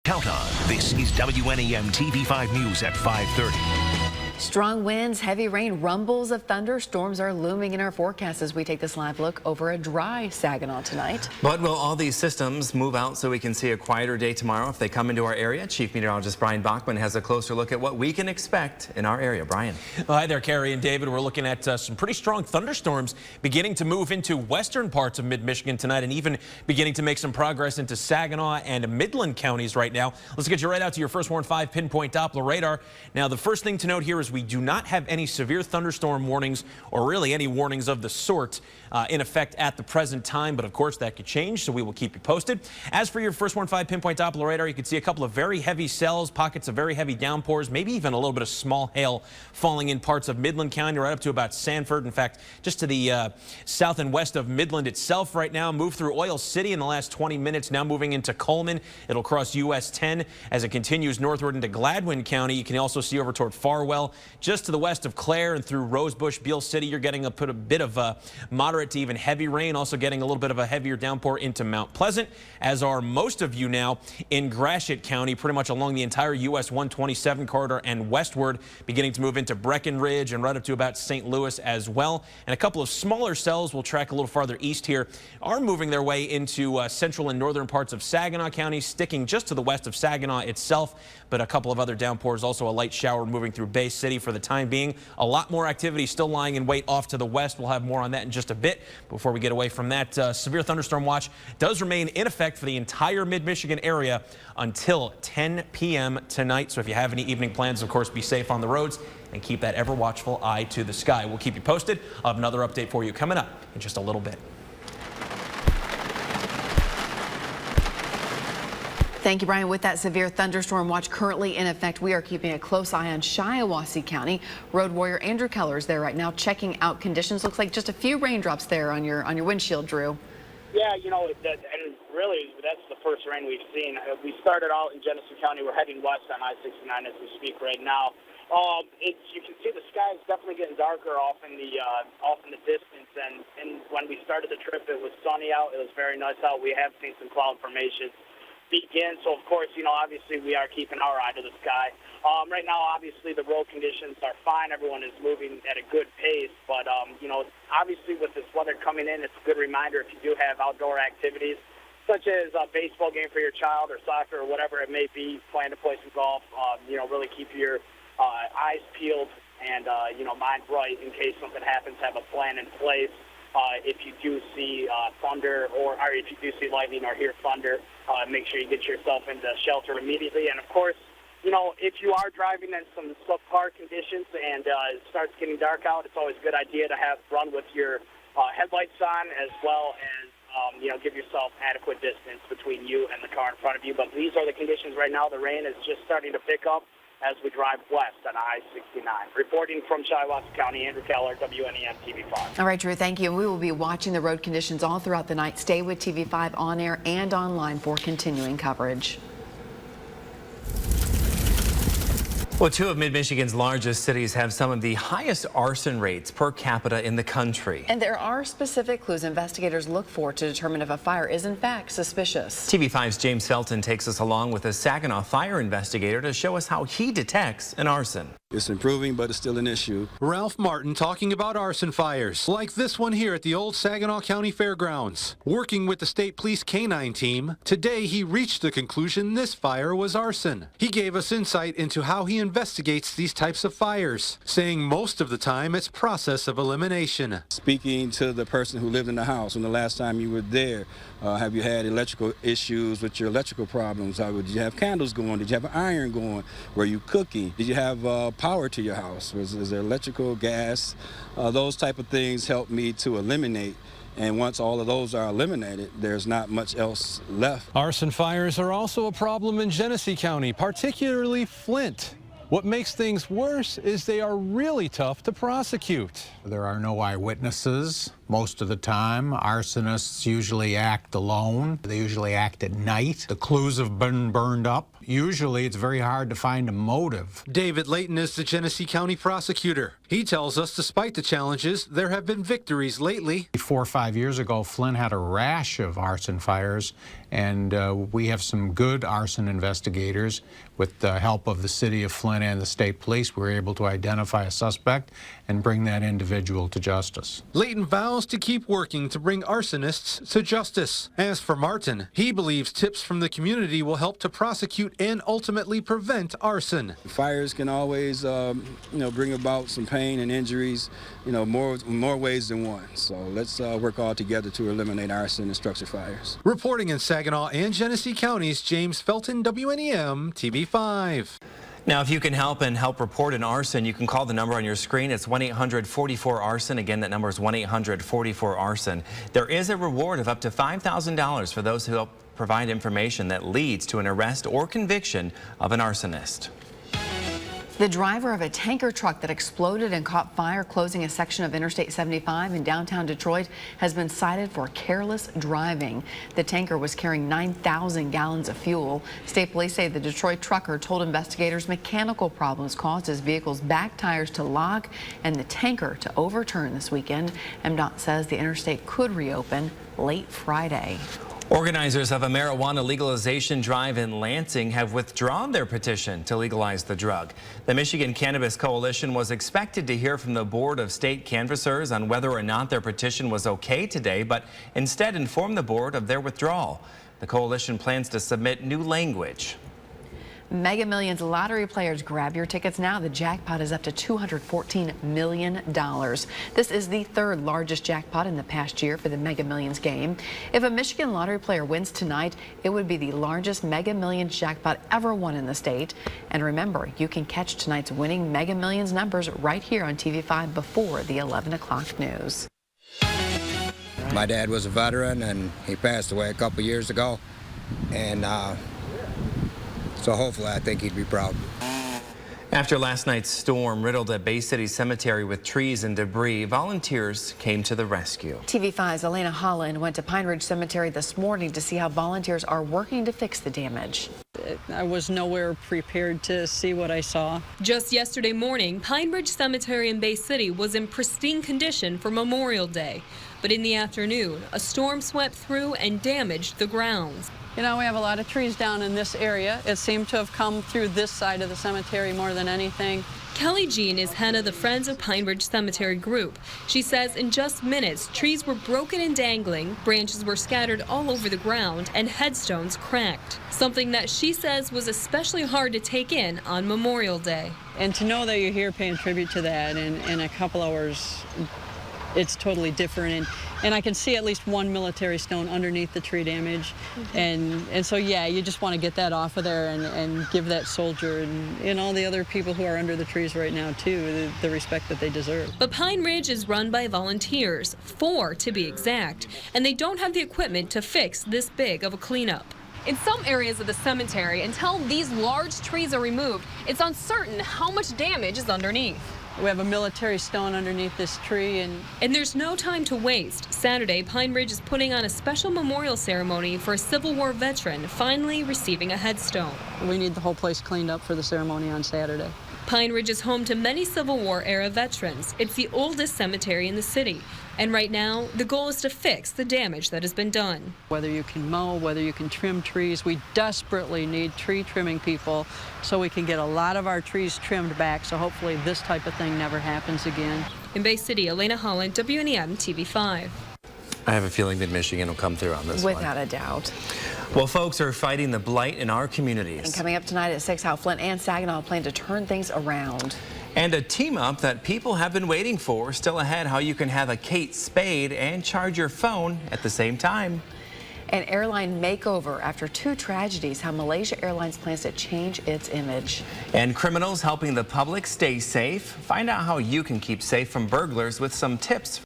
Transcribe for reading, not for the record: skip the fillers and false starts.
Count on. This is WNEM-TV5 News at 5:30. Strong winds, heavy rain, rumbles of thunderstorms are looming in our forecast as we take this live look over a dry Saginaw tonight. But will all these systems move out so we can see a quieter day tomorrow if they come into our area? Chief Meteorologist Brian Bachman has a closer look at what we can expect in our area. Brian. Well, hi there, Carrie and David. We're looking at some pretty strong thunderstorms beginning to move into western parts of mid-Michigan tonight and even beginning to make some progress into Saginaw and Midland counties right now. Let's get you right out to your first Warn 5 pinpoint Doppler radar. Now, the first thing to note here is we do not have any severe thunderstorm warnings or really any warnings of the sort in effect at the present time, but of course that could change, so we will keep you posted. As for your first Warn 5 pinpoint Doppler radar, you can see a couple of very heavy cells, pockets of very heavy downpours, maybe even a little bit of small hail falling in parts of Midland County right up to about Sanford. In fact, just to the south and west of Midland itself right now. Moved through Oil City in the last 20 minutes, now moving into Coleman. It'll cross US 10 as it continues northward into Gladwin County. You can also see over toward Farwell, just to the west of Clare and through Rosebush, Beale City. You're getting a bit of moderate to even heavy rain, also getting a little bit of a heavier downpour into Mount Pleasant, as are most of you now in Gratiot County, pretty much along the entire US 127 corridor and westward, beginning to move into Breckenridge and right up to about St. Louis as well. And a couple of smaller cells will track a little farther east here, are moving their way into central and northern parts of Saginaw County, sticking just to the west of Saginaw itself, but a couple of other downpours, also a light shower moving through Bay City for the time being. A lot more activity still lying in wait off to the west. We'll have more on that in just a bit. Before we get away from that, severe thunderstorm watch does remain in effect for the entire mid-Michigan area until 10 p.m. tonight. So if you have any evening plans, of course, be safe on the roads and keep that ever watchful eye to the sky. We'll keep you posted. I'll have another update for you coming up in just a little bit. Thank you, Brian. With that severe thunderstorm watch currently in effect, we are keeping a close eye on Shiawassee County. Road warrior Andrew Keller is there right now checking out conditions. Looks like just a few raindrops there on your windshield, Drew. Yeah, you know, and really that's the first rain we've seen. We started out in Genesee County. We're heading west on I-69 as we speak right now. You can see the sky is definitely getting darker off in the distance. And when we started the trip, it was sunny out. It was very nice out. We have seen some cloud formations begin. So, of course, you know, obviously we are keeping our eye to the sky. Right now, obviously, the road conditions are fine. Everyone is moving at a good pace. But, you know, obviously with this weather coming in, it's a good reminder if you do have outdoor activities, such as a baseball game for your child or soccer or whatever it may be, plan to play some golf, you know, really keep your eyes peeled and, you know, mind bright in case something happens, have a plan in place. If you do see thunder or if you do see lightning or hear thunder, make sure you get yourself into shelter immediately. And, of course, you know, if you are driving in some subpar conditions and it starts getting dark out, it's always a good idea to run with your headlights on, as well as, you know, give yourself adequate distance between you and the car in front of you. But these are the conditions right now. The rain is just starting to pick up as we drive west on I-69. Reporting from Shiawassee County, Andrew Keller, WNEM-TV5. All right, Drew, thank you. We will be watching the road conditions all throughout the night. Stay with TV5 on air and online for continuing coverage. Well, two of mid-Michigan's largest cities have some of the highest arson rates per capita in the country. And there are specific clues investigators look for to determine if a fire is in fact suspicious. TV5's James Felton takes us along with a Saginaw fire investigator to show us how he detects an arson. It's improving, but it's still an issue. Ralph Martin talking about arson fires, like this one here at the old Saginaw County Fairgrounds. Working with the state police canine team, today he reached the conclusion this fire was arson. He gave us insight into how he investigates these types of fires, saying most of the time it's process of elimination. Speaking to the person who lived in the house, when the last time you were there, have you had electrical issues with your electrical problems? Did you have candles going? Did you have an iron going? Were you cooking? Did you have power to your house? Is there electrical, gas? Those type of things help me to eliminate. And once all of those are eliminated, there's not much else left. Arson fires are also a problem in Genesee County, particularly Flint. What makes things worse is they are really tough to prosecute. There are no eyewitnesses. most of the time. Arsonists usually act alone. They usually act at night. The clues have been burned up. Usually it's very hard to find a motive. David Layton is the Genesee County prosecutor. He tells us despite the challenges, there have been victories lately. 4 or 5 years ago, Flint had a rash of arson fires, and we have some good arson investigators. With the help of the city of Flint and the state police, we were able to identify a suspect and bring that individual to justice. Layton vows to keep working to bring arsonists to justice. As for Martin, he believes tips from the community will help to prosecute and ultimately prevent arson. Fires can always, bring about some pain and injuries, more ways than one. So let's work all together to eliminate arson and structure fires. Reporting in Saginaw and Genesee counties, James Felton, WNEM-TV5. Now, if you can help report an arson, you can call the number on your screen. It's 1-800-44-ARSON. Again, that number is 1-800-44-ARSON. There is a reward of up to $5,000 for those who help provide information that leads to an arrest or conviction of an arsonist. The driver of a tanker truck that exploded and caught fire closing a section of Interstate 75 in downtown Detroit has been cited for careless driving. The tanker was carrying 9,000 gallons of fuel. State police say the Detroit trucker told investigators mechanical problems caused his vehicle's back tires to lock and the tanker to overturn this weekend. MDOT says the interstate could reopen late Friday. Organizers of a marijuana legalization drive in Lansing have withdrawn their petition to legalize the drug. The Michigan Cannabis Coalition was expected to hear from the Board of State Canvassers on whether or not their petition was okay today, but instead informed the board of their withdrawal. The coalition plans to submit new language. Mega Millions lottery players, grab your tickets now. The jackpot is up to $214 million. This is the third largest jackpot in the past year for the Mega Millions game. If a Michigan lottery player wins tonight, it would be the largest Mega Millions jackpot ever won in the state. And remember, you can catch tonight's winning Mega Millions numbers right here on TV5 before the 11 o'clock news. My dad was a veteran and he passed away a couple years ago. And so hopefully I think he'd be proud. After last night's storm riddled a Bay City cemetery with trees and debris, volunteers came to the rescue. TV5's Elena Holland went to Pine Ridge Cemetery this morning to see how volunteers are working to fix the damage. I was nowhere prepared to see what I saw. Just yesterday morning, Pine Ridge Cemetery in Bay City was in pristine condition for Memorial Day. But in the afternoon, a storm swept through and damaged the grounds. You know, we have a lot of trees down in this area. It seemed to have come through this side of the cemetery more than anything. Kelly Jean is head of the Friends of Pine Ridge Cemetery group. She says in just minutes, trees were broken and dangling, branches were scattered all over the ground, and headstones cracked. Something that she says was especially hard to take in on Memorial Day. And to know that you're here paying tribute to that in a couple hours, it's totally different. And I can see at least one military stone underneath the tree damage. And so, yeah, you just want to get that off of there and give that soldier and all the other people who are under the trees right now, too, the respect that they deserve. But Pine Ridge is run by volunteers, 4 to be exact, and they don't have the equipment to fix this big of a cleanup. In some areas of the cemetery, until these large trees are removed, it's uncertain how much damage is underneath. We have a military stone underneath this tree. And there's no time to waste. Saturday, Pine Ridge is putting on a special memorial ceremony for a Civil War veteran finally receiving a headstone. We need the whole place cleaned up for the ceremony on Saturday. Pine Ridge is home to many Civil War era veterans. It's the oldest cemetery in the city. And right now, the goal is to fix the damage that has been done. Whether you can mow, whether you can trim trees, we desperately need tree trimming people so we can get a lot of our trees trimmed back, so hopefully this type of thing never happens again. In Bay City, Elena Holland, WNEM-TV5. I have a feeling that Michigan will come through on this one. Without a doubt. Well, folks are fighting the blight in our communities. And coming up tonight at 6, how Flint and Saginaw plan to turn things around. And a team-up that people have been waiting for. Still ahead, how you can have a Kate Spade and charge your phone at the same time. An airline makeover after 2 tragedies, how Malaysia Airlines plans to change its image. And criminals helping the public stay safe. Find out how you can keep safe from burglars with some tips